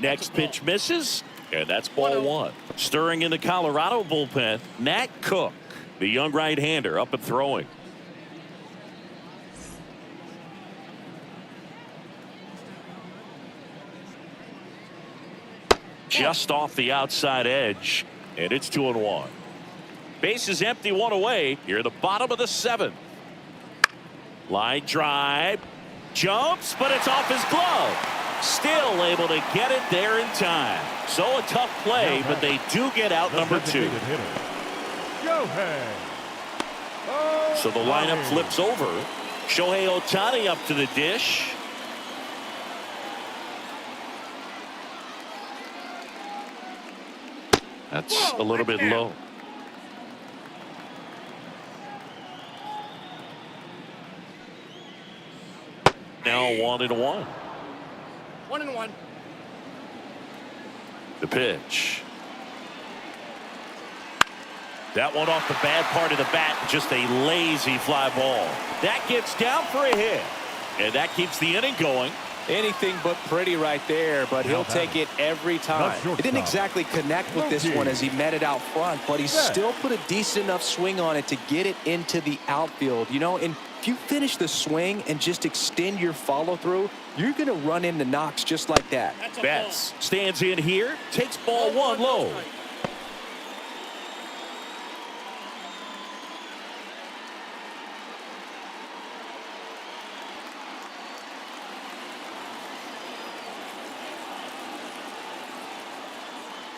Next pitch misses, and that's ball one. Stirring in the Colorado bullpen, Nat Cook, the young right-hander, up and throwing. Just off the outside edge, and it's 2-1. Base is empty, one away. Here at the bottom of the seventh. Line drive. Jumps, but it's off his glove. Still able to get it there in time. So a tough play, but they do get out number two. So the lineup flips over. Shohei Ohtani up to the dish. That's a little bit low. Now 1-1.
1-1.
The pitch. That one off the bad part of the bat, just a lazy fly ball. That gets down for a hit, and that keeps the inning going.
Anything but pretty right there, but he'll take it every time. It didn't exactly connect with this one as he met it out front, but he still put a decent enough swing on it to get it into the outfield. You know, and if you finish the swing and just extend your follow-through, you're going to run into knocks just like that.
Betts stands in here, takes ball one low.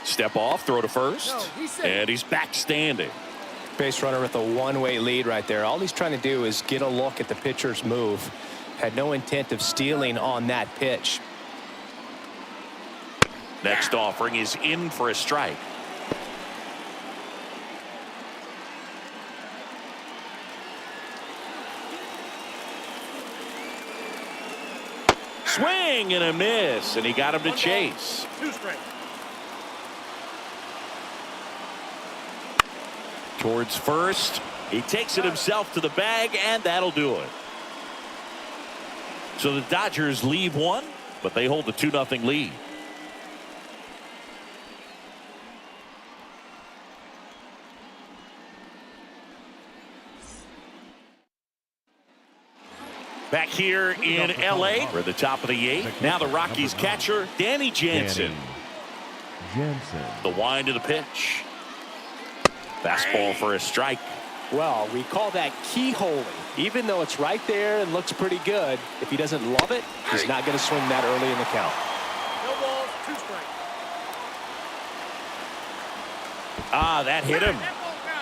Step off, throw to first, and he's back standing.
Base runner with a one-way lead right there. All he's trying to do is get a look at the pitcher's move. Had no intent of stealing on that pitch.
Next offering is in for a strike. Swing and a miss, and he got him to chase.
2 straight.
Towards first. He takes it himself to the bag, and that'll do it. So the Dodgers leave one, but they hold the 2-0 lead. Back here in LA, we're at the top of the 8th. Now the Rockies catcher, Danny Jansen. The wind of the pitch. Fastball for a strike.
Well, we call that keyholing. Even though it's right there and looks pretty good, if he doesn't love it, he's not going to swing that early in the count.
No balls, 2 strikes.
Ah, that hit him.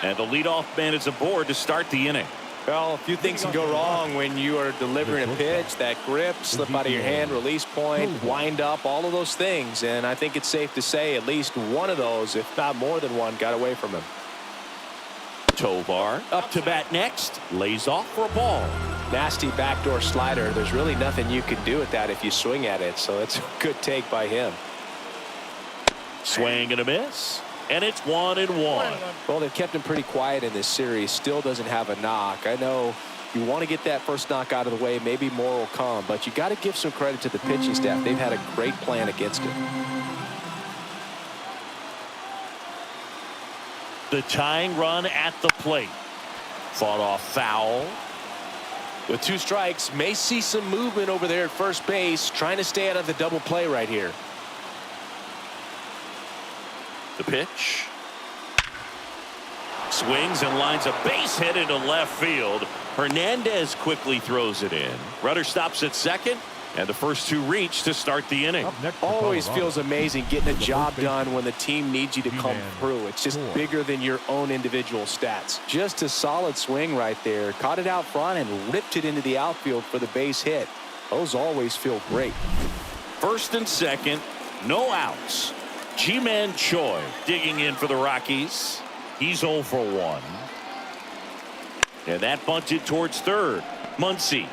And the leadoff man is aboard to start the inning.
Well, a few things can go wrong when you are delivering a pitch. That grip, slip out of your hand, release point, wind up, all of those things. And I think it's safe to say at least one of those, if not more than one, got away from him.
Tovar up to bat next, lays off for a ball.
Nasty backdoor slider. There's really nothing you can do with that if you swing at it, so it's a good take by him.
Swing and a miss, and it's 1-1.
Well, they've kept him pretty quiet in this series. Still doesn't have a knock. I know you want to get that first knock out of the way. Maybe more will come, but you got to give some credit to the pitching staff. They've had a great plan against him. The tying run at the plate. Fought off foul. With 2 strikes, may see some movement over there at first base, trying to stay out of the double play right here.
The pitch. Swings and lines a base hit into left field. Hernandez quickly throws it in. Rudder stops at second, and the first 2 reach to start the inning.
Always feels amazing getting a job done when the team needs you to come through. It's just bigger than your own individual stats. Just a solid swing right there. Caught it out front and ripped it into the outfield for the base hit. Those always feel great.
First and second, no outs. Ji-Man Choi digging in for the Rockies. He's 0 for 1. And that bunted towards third. Muncy.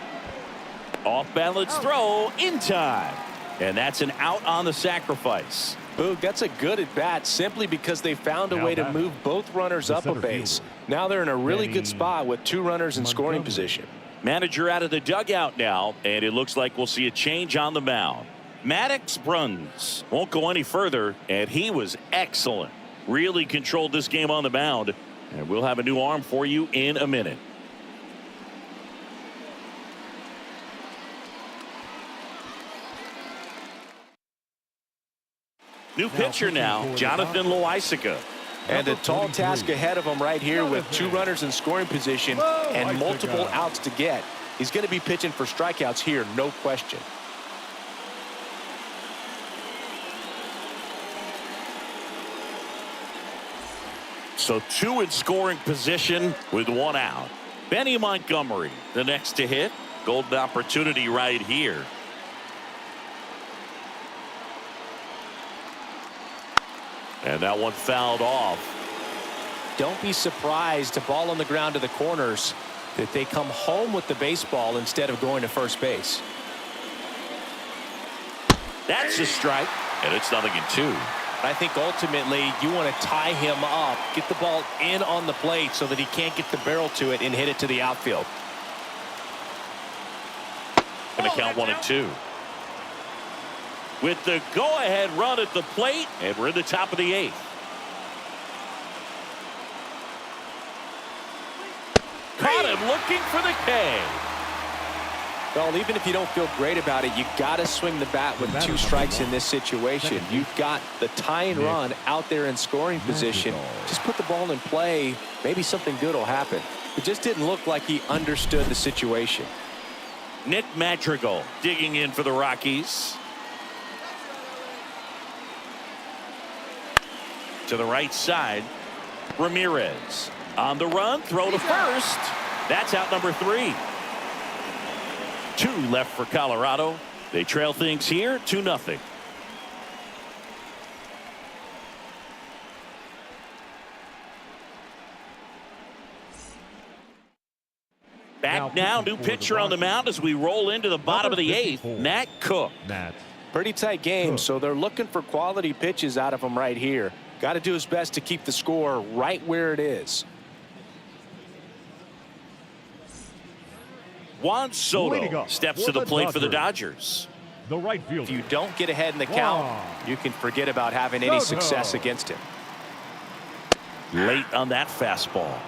Off balance throw in time. And that's an out on the sacrifice.
Boog, that's a good at bat simply because they found a way to move both runners up a base. Now they're in a really good spot with 2 runners in scoring position.
Manager out of the dugout now, and it looks like we'll see a change on the mound. Maddox Bruns won't go any further, and he was excellent. Really controlled this game on the mound, and we'll have a new arm for you in a minute. New pitcher now, Jonathan Loaisiga.
And a tall task ahead of him right here with 2 runners in scoring position and multiple outs to get. He's going to be pitching for strikeouts here, no question.
So 2 in scoring position with 1 out. Benny Montgomery, the next to hit. Golden opportunity right here. And that one fouled off.
Don't be surprised, a ball on the ground to the corners, that they come home with the baseball instead of going to first base.
That's a strike, and it's 0-2.
I think ultimately you want to tie him up, get the ball in on the plate so that he can't get the barrel to it and hit it to the outfield.
Going to count 1-2. With the go-ahead run at the plate, and we're in the top of the 8th. Caught him looking for the K.
Well, even if you don't feel great about it, you got to swing the bat with 2 strikes in this situation. You've got the tying run out there in scoring position. Just put the ball in play. Maybe something good will happen. It just didn't look like he understood the situation.
Nick Madrigal digging in for the Rockies. To the right side, Ramirez on the run, throw to first. That's out number 3. 2 left for Colorado. They trail things here 2-0. Back now, new pitcher on the mound as we roll into the bottom of the 8th. Nat Cook.
Pretty tight game, so they're looking for quality pitches out of him right here. Got to do his best to keep the score right where it is.
Juan Soto steps to the plate for the Dodgers.
The right fielder.
If you don't get ahead in the count, you can forget about having any success against him.
Late on that fastball.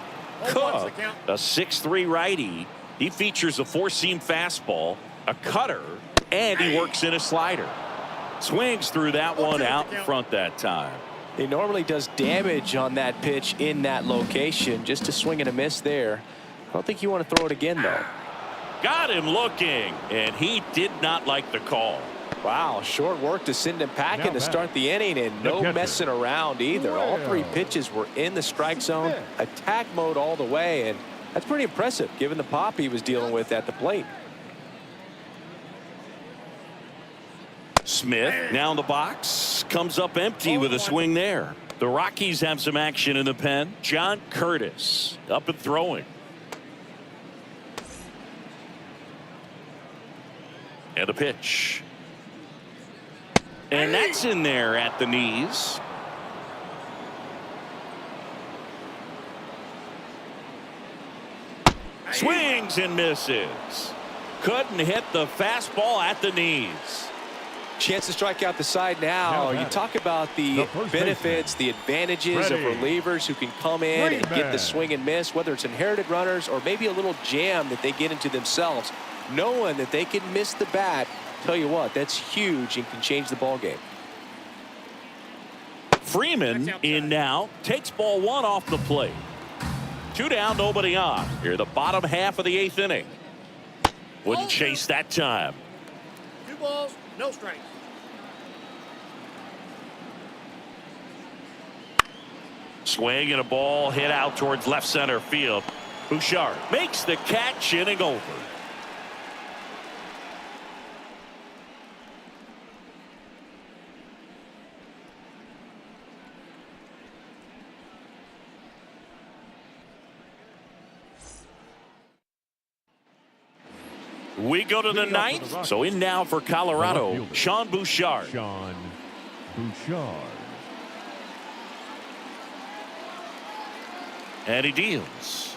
Cook, a 6'3" righty. He features a 4-seam fastball, a cutter, and he works in a slider. Swings through that one out in front that time.
He normally does damage on that pitch in that location. Just a swing and a miss there. I don't think you want to throw it again, though.
Got him looking, and he did not like the call.
Wow, short work to send him packing to start the inning, and no messing around either. All 3 pitches were in the strike zone, attack mode all the way, and that's pretty impressive given the pop he was dealing with at the plate.
Smith now in the box, comes up empty with a swing there. The Rockies have some action in the pen. John Curtis up and throwing. And the pitch. And that's in there at the knees. Swings and misses. Couldn't hit the fastball at the knees.
Chance to strike out the side now. You talk about the benefits, the advantages of relievers who can come in and get the swing and miss, whether it's inherited runners or maybe a little jam that they get into themselves. Knowing that they can miss the bat, tell you what, that's huge and can change the ball game.
Freeman in now, takes ball 1 off the plate. 2 down, nobody on. Here, the bottom half of the 8th inning. Wouldn't chase that time.
2 balls, no strikes.
Swing and a ball hit out towards left center field. Bouchard makes the catch, inning over. We go to the 9th. So in now for Colorado, Sean Bouchard.
Sean Bouchard.
And he deals.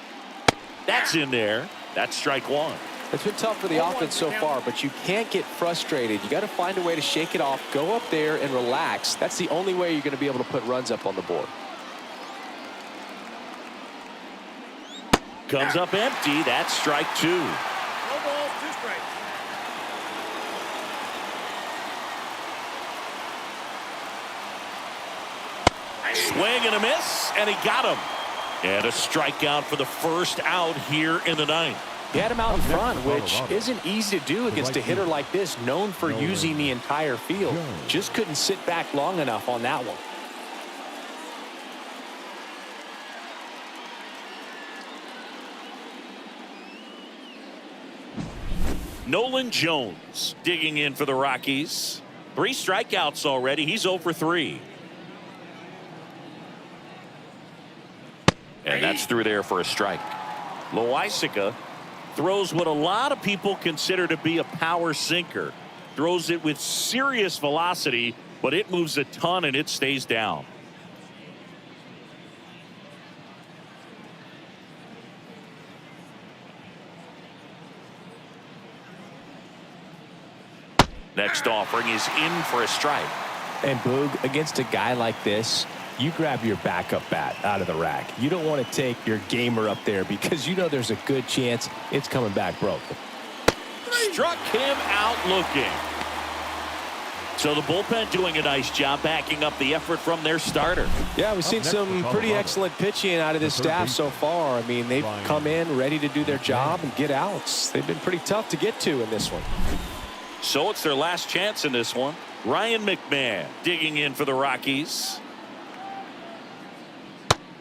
That's in there. That's strike 1.
It's been tough for the offense so far, but you can't get frustrated. You got to find a way to shake it off, go up there and relax. That's the only way you're going to be able to put runs up on the board.
Comes up empty. That's strike 2.
No balls, 2 strikes.
Swing and a miss, and he got him. And a strikeout for the first out here in the 9th.
He had him out in front, which isn't easy to do against a hitter like this, known for using the entire field. Just couldn't sit back long enough on that one.
Nolan Jones digging in for the Rockies. 3 strikeouts already. He's 0 for 3. And that's through there for a strike. Loaisiga throws what a lot of people consider to be a power sinker. Throws it with serious velocity, but it moves a ton and it stays down. Next offering is in for a strike.
And Boog, against a guy like this, you grab your backup bat out of the rack. You don't want to take your gamer up there because you know there's a good chance it's coming back broken.
Struck him out looking. So the bullpen doing a nice job backing up the effort from their starter.
Yeah, we've seen some pretty excellent pitching out of this staff so far. I mean, they've come in ready to do their job and get outs. They've been pretty tough to get to in this one.
So it's their last chance in this one. Ryan McMahon digging in for the Rockies.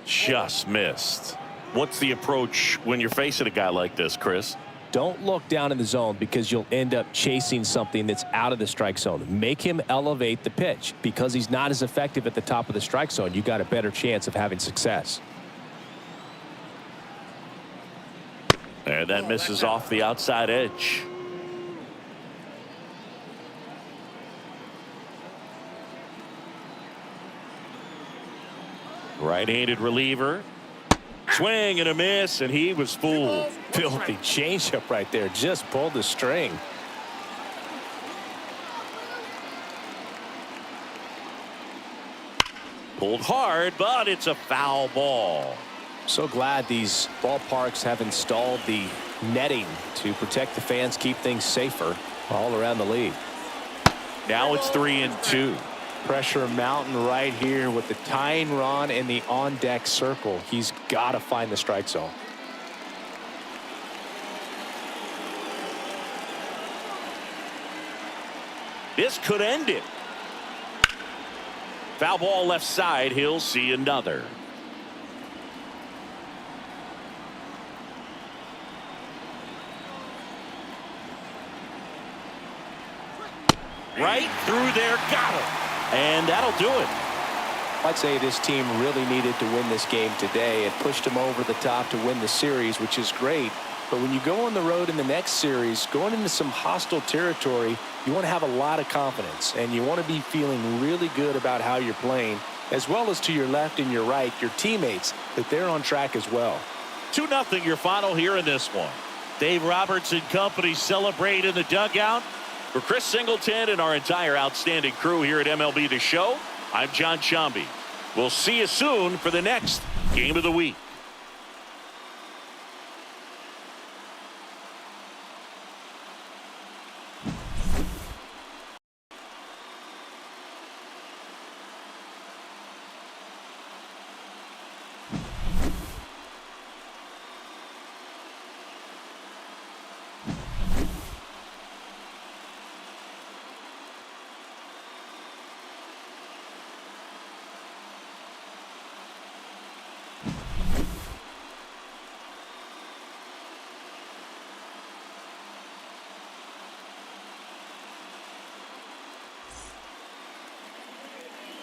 Just missed. What's the approach when you're facing a guy like this, Chris?
Don't look down in the zone because you'll end up chasing something that's out of the strike zone. Make him elevate the pitch. Because he's not as effective at the top of the strike zone, you got a better chance of having success.
And that misses off the outside edge. Right-handed reliever. Swing and a miss, and he was fooled.
Filthy changeup right there. Just pulled the string.
Pulled hard, but it's a foul ball.
So glad these ballparks have installed the netting to protect the fans, keep things safer all around the league.
Now it's 3-2.
Pressure mountain right here with the tying run in the on-deck circle. He's got to find the strike zone.
This could end it. Foul ball left side. He'll see another. Right through there, got him. And that'll do it.
I'd say this team really needed to win this game today. It pushed them over the top to win the series, which is great. But when you go on the road in the next series, going into some hostile territory, you want to have a lot of confidence. And you want to be feeling really good about how you're playing, as well as to your left and your right, your teammates, that they're on track as well.
2-0 your final here in this one. Dave Roberts and company celebrate in the dugout. For Chris Singleton and our entire outstanding crew here at MLB The Show, I'm John Sciambi. We'll see you soon for the next Game of the Week.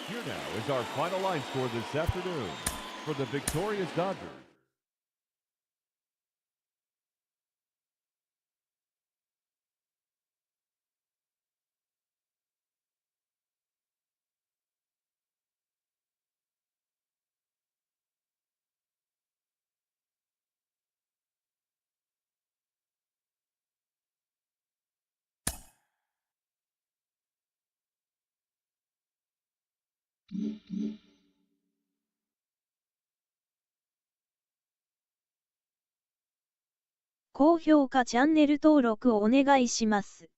Here now is our final line score this afternoon for the victorious Dodgers. .
高評価チャンネル登録をお願いします。